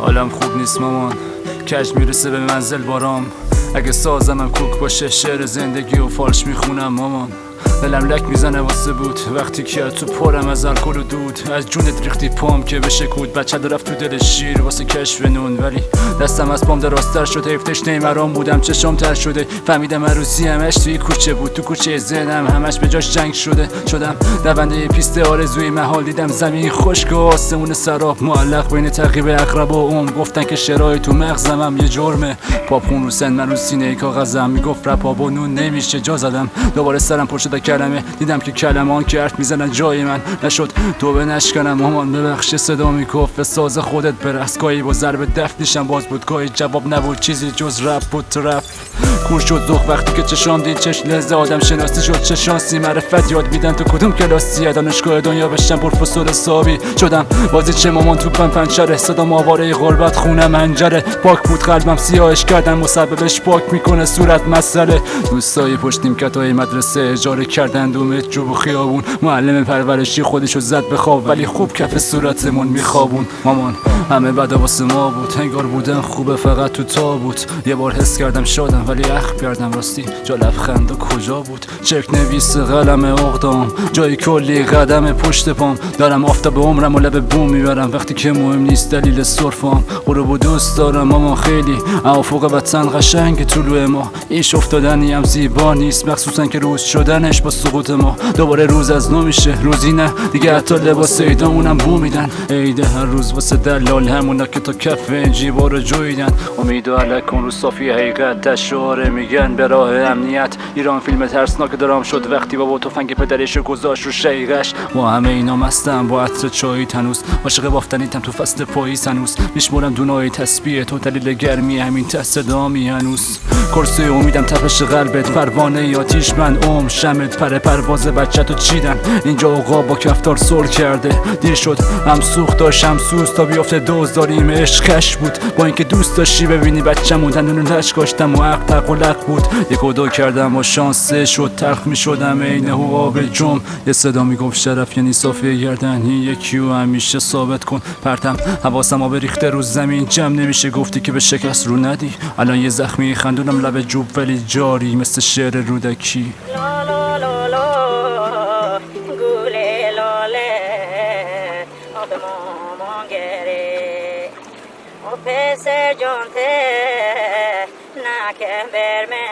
حالم خوب نیست مامان، کج میرسه به منزل بارام. اگه سازمم کوک باشه شعر زندگی و فالش میخونم مامان. دلم لک میزنه واسه بود وقتی که تو پرم از الکل و دود. از جونت ریختی پام که بشه کود، بچه رفت تو دل شیر واسه کشف نون. ولی دستم از پام دراستر شده، حیف تشنه مرام بودم چشام تر شده. فهمیدم عروسی همش توی کوچه بود، تو کوچه ذهنم همش به جاش جنگ شدم دونده پیست آرزوی محال. دیدم زمین خشک و آسمون سراب معلق بین تعقیب اقرب و عمر. گفتن که شرای تو مغزم یه جرمه، پاپخون رو سن من رو سینه کاغذم. میگفت رپ آب و نون نمیشه. جا زدم دوباره سرم پر شده کلمه، دیدم که کلمان که حرف میزنن جای من. نشد توبه نشکنم مامان ببخش، صدا میگفت به ساز خودت برقص. گاهی با ضرب دفنیشم باز بود، گاهی جواب نبود چیزی جز رپ بود. رپ کور شد ذوق وقتی که چشام دید چشم لحظه آدم شناسی شد. چه شانسی معرفت یاد میدن تو کدوم کلاسی، دانشگاه دنیا بشم پروفسور حسابی شدم. بازی چه مامان توپم پنچره، صدام آواره غربت خونم منجره. پاک بود قلبم سیاهش کردن، مسببش پاک میکنه صورت مسئله. دوستای پشت نیمکتای مدرسه اجاره کردن دو متر و خیابون. معلم پرورشی خودشو زد به خواب ولی خوب کف صورتمون میخوابون. مامان همه بدا واسه ما بود، انگار بودن خوبه فقط تو تابوت. یه بار حس کردم شادم ولی اخم کردم راستی جا لبخنده کجا بود. چک نویس قلم اقدام جای کلی قدم پشت پام. دارم آفتاب عمرم و لب بوم میبرم وقتی که مهم نیست دلیل سرفام. غروب و دوست دارم ماما خیلی، افق وطن قشنگ طلوع ما. ایش افتادنی هم زیبا نیست، مخصوصا که روز شدنش با سقوط ما. دوباره روز از نو میشه، روزی نه دیگه حتی لباس عیدامونم بو میدن. عید هر روز واسه دلال همونا که تا کف این جیبا رو جویدن. امید و علک کن رو صافی حقیقت، تشاره میگن به راه امنیت. ایران فیلم ترسناک درام شد وقتی بابا تفنگ پدرشو گذاشت رو شیقش. با همه اینا مستم با عطر چای تنوس، عاشق بافتنیتم تو فصل پاییز هنوز. میشمرم دونای تسبیح تو دلیل گرمی همین ته صدامی هنوز. کرسی امیدم تپش قلبت، پروانه آتیش من شمت. پرواز بچه تو چیدن اینجا اوقا با کفتار سر کرده. دیر شد هم سوخت داشتم سوز تا بیافته دوز داریم. عشقش بود با اینکه دوست داشتی ببینی بچه‌مون دندون لش کاشتم و عقل تقلق بود. یک و دو کردم و شانسه شد تلخ میشدم عین حباب جم. یه صدا میگفت شرف یعنی صافی گردنی، یکی و همیشه ثابت کن. پرتم حواسم آب ریخته رو زمین جمع نمیشه. گفتی که به شکست رو ندی، الان یه زخمی خندونم لب جوب ولی جاری مثل شعر رودکی. پسر جانته نکن برمه